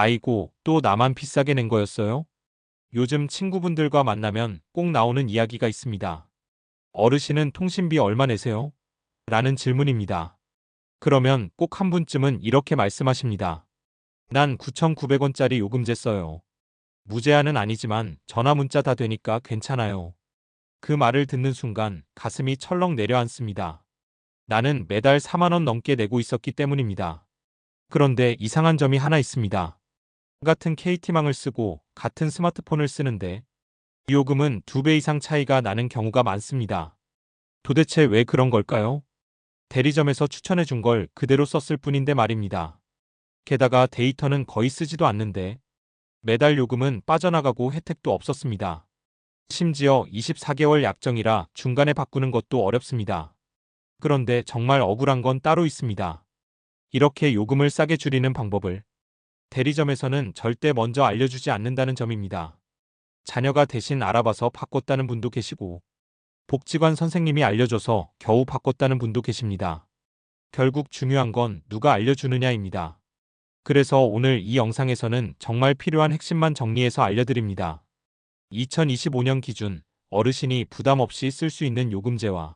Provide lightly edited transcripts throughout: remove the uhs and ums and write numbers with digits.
아이고, 또 나만 비싸게 낸 거였어요? 요즘 친구분들과 만나면 꼭 나오는 이야기가 있습니다. 어르신은 통신비 얼마 내세요? 라는 질문입니다. 그러면 꼭 한 분쯤은 이렇게 말씀하십니다. 난 9,900원짜리 요금제 써요. 무제한은 아니지만 전화 문자 다 되니까 괜찮아요. 그 말을 듣는 순간 가슴이 철렁 내려앉습니다. 나는 매달 4만 원 넘게 내고 있었기 때문입니다. 그런데 이상한 점이 하나 있습니다. 같은 KT망을 쓰고 같은 스마트폰을 쓰는데 요금은 2배 이상 차이가 나는 경우가 많습니다. 도대체 왜 그런 걸까요? 대리점에서 추천해 준 걸 그대로 썼을 뿐인데 말입니다. 게다가 데이터는 거의 쓰지도 않는데 매달 요금은 빠져나가고 혜택도 없었습니다. 심지어 24개월 약정이라 중간에 바꾸는 것도 어렵습니다. 그런데 정말 억울한 건 따로 있습니다. 이렇게 요금을 싸게 줄이는 방법을 대리점에서는 절대 먼저 알려주지 않는다는 점입니다. 자녀가 대신 알아봐서 바꿨다는 분도 계시고 복지관 선생님이 알려줘서 겨우 바꿨다는 분도 계십니다. 결국 중요한 건 누가 알려주느냐입니다. 그래서 오늘 이 영상에서는 정말 필요한 핵심만 정리해서 알려드립니다. 2025년 기준 어르신이 부담 없이 쓸 수 있는 요금제와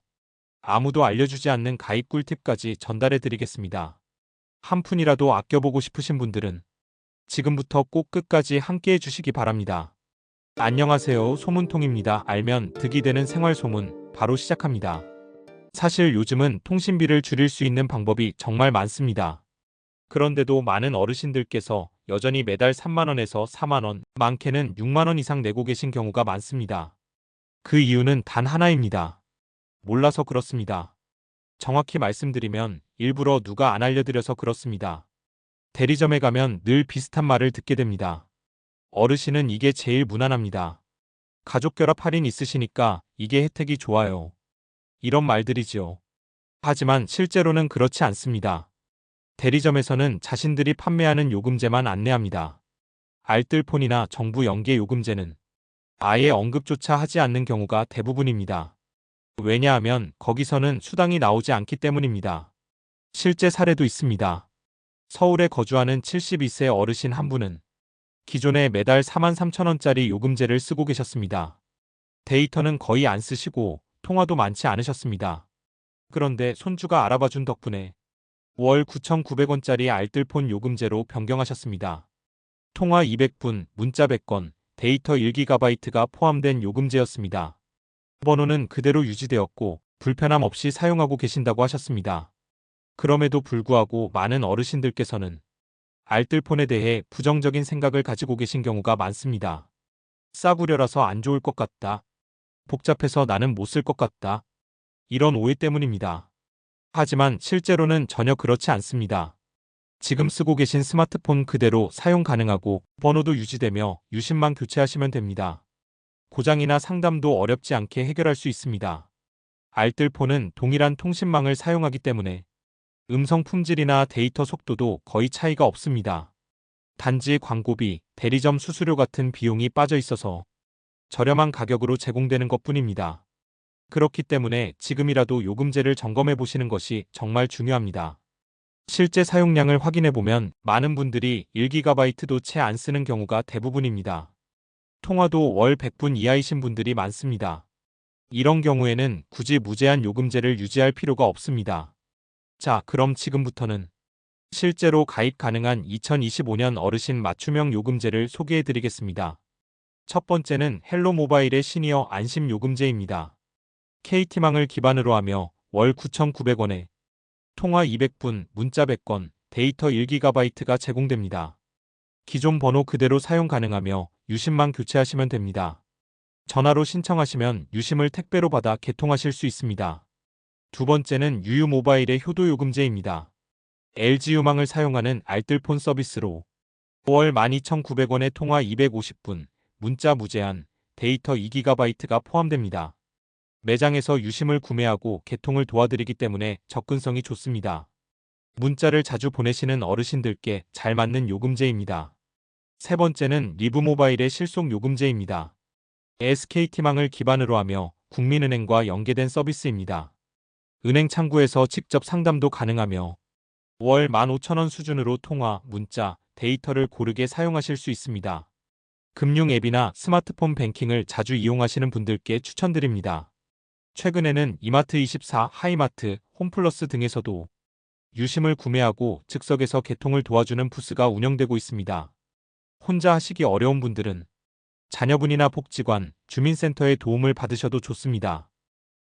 아무도 알려주지 않는 가입 꿀팁까지 전달해 드리겠습니다. 한 푼이라도 아껴보고 싶으신 분들은 지금부터 꼭 끝까지 함께 해주시기 바랍니다. 안녕하세요. 소문통입니다. 알면 득이 되는 생활소문 바로 시작합니다. 사실 요즘은 통신비를 줄일 수 있는 방법이 정말 많습니다. 그런데도 많은 어르신들께서 여전히 매달 3만 원에서 4만 원, 많게는 6만 원 이상 내고 계신 경우가 많습니다. 그 이유는 단 하나입니다. 몰라서 그렇습니다. 정확히 말씀드리면 일부러 누가 안 알려드려서 그렇습니다. 대리점에 가면 늘 비슷한 말을 듣게 됩니다. 어르신은 이게 제일 무난합니다. 가족결합 할인 있으시니까 이게 혜택이 좋아요. 이런 말들이지요. 하지만 실제로는 그렇지 않습니다. 대리점에서는 자신들이 판매하는 요금제만 안내합니다. 알뜰폰이나 정부 연계 요금제는 아예 언급조차 하지 않는 경우가 대부분입니다. 왜냐하면 거기서는 수당이 나오지 않기 때문입니다. 실제 사례도 있습니다. 서울에 거주하는 72세 어르신 한 분은 기존에 매달 43,000원짜리 요금제를 쓰고 계셨습니다. 데이터는 거의 안 쓰시고 통화도 많지 않으셨습니다. 그런데 손주가 알아봐준 덕분에 월 9,900원짜리 알뜰폰 요금제로 변경하셨습니다. 통화 200분, 문자 100건, 데이터 1GB가 포함된 요금제였습니다. 번호는 그대로 유지되었고 불편함 없이 사용하고 계신다고 하셨습니다. 그럼에도 불구하고 많은 어르신들께서는 알뜰폰에 대해 부정적인 생각을 가지고 계신 경우가 많습니다. 싸구려라서 안 좋을 것 같다. 복잡해서 나는 못 쓸 것 같다. 이런 오해 때문입니다. 하지만 실제로는 전혀 그렇지 않습니다. 지금 쓰고 계신 스마트폰 그대로 사용 가능하고 번호도 유지되며 유심만 교체하시면 됩니다. 고장이나 상담도 어렵지 않게 해결할 수 있습니다. 알뜰폰은 동일한 통신망을 사용하기 때문에 음성 품질이나 데이터 속도도 거의 차이가 없습니다. 단지 광고비, 대리점 수수료 같은 비용이 빠져 있어서 저렴한 가격으로 제공되는 것뿐입니다. 그렇기 때문에 지금이라도 요금제를 점검해 보시는 것이 정말 중요합니다. 실제 사용량을 확인해 보면 많은 분들이 1GB도 채 안 쓰는 경우가 대부분입니다. 통화도 월 100분 이하이신 분들이 많습니다. 이런 경우에는 굳이 무제한 요금제를 유지할 필요가 없습니다. 자, 그럼 지금부터는 실제로 가입 가능한 2025년 어르신 맞춤형 요금제를 소개해 드리겠습니다. 첫 번째는 헬로모바일의 시니어 안심 요금제입니다. KT망을 기반으로 하며 월 9,900원에 통화 200분, 문자 100건, 데이터 1GB가 제공됩니다. 기존 번호 그대로 사용 가능하며 유심만 교체하시면 됩니다. 전화로 신청하시면 유심을 택배로 받아 개통하실 수 있습니다. 두 번째는 유유모바일의 효도요금제입니다. LG유망을 사용하는 알뜰폰 서비스로 월 12,900원에 통화 250분, 문자 무제한, 데이터 2GB가 포함됩니다. 매장에서 유심을 구매하고 개통을 도와드리기 때문에 접근성이 좋습니다. 문자를 자주 보내시는 어르신들께 잘 맞는 요금제입니다. 세 번째는 리브모바일의 실속 요금제입니다. SKT망을 기반으로 하며 국민은행과 연계된 서비스입니다. 은행 창구에서 직접 상담도 가능하며 월 15,000원 수준으로 통화, 문자, 데이터를 고르게 사용하실 수 있습니다. 금융 앱이나 스마트폰 뱅킹을 자주 이용하시는 분들께 추천드립니다. 최근에는 이마트24, 하이마트, 홈플러스 등에서도 유심을 구매하고 즉석에서 개통을 도와주는 부스가 운영되고 있습니다. 혼자 하시기 어려운 분들은 자녀분이나 복지관, 주민센터의 도움을 받으셔도 좋습니다.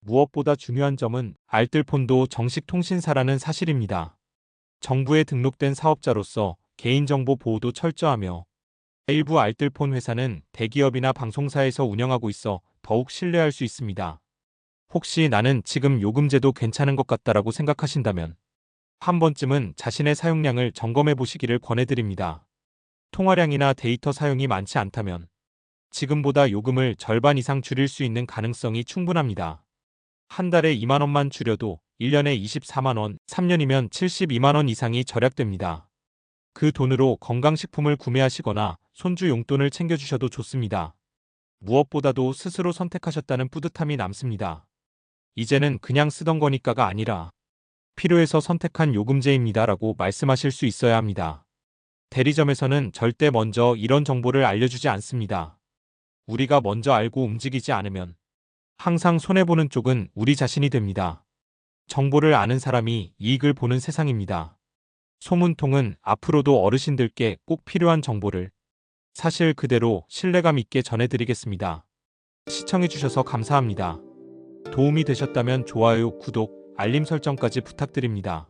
무엇보다 중요한 점은 알뜰폰도 정식 통신사라는 사실입니다. 정부에 등록된 사업자로서 개인정보 보호도 철저하며 일부 알뜰폰 회사는 대기업이나 방송사에서 운영하고 있어 더욱 신뢰할 수 있습니다. 혹시 나는 지금 요금제도 괜찮은 것 같다라고 생각하신다면 한 번쯤은 자신의 사용량을 점검해 보시기를 권해드립니다. 통화량이나 데이터 사용이 많지 않다면 지금보다 요금을 절반 이상 줄일 수 있는 가능성이 충분합니다. 한 달에 2만 원만 줄여도 1년에 24만 원, 3년이면 72만 원 이상이 절약됩니다. 그 돈으로 건강식품을 구매하시거나 손주 용돈을 챙겨주셔도 좋습니다. 무엇보다도 스스로 선택하셨다는 뿌듯함이 남습니다. 이제는 그냥 쓰던 거니까가 아니라 필요해서 선택한 요금제입니다 라고 말씀하실 수 있어야 합니다. 대리점에서는 절대 먼저 이런 정보를 알려주지 않습니다. 우리가 먼저 알고 움직이지 않으면 항상 손해보는 쪽은 우리 자신이 됩니다. 정보를 아는 사람이 이익을 보는 세상입니다. 소문통은 앞으로도 어르신들께 꼭 필요한 정보를 사실 그대로 신뢰감 있게 전해드리겠습니다. 시청해주셔서 감사합니다. 도움이 되셨다면 좋아요, 구독, 알림 설정까지 부탁드립니다.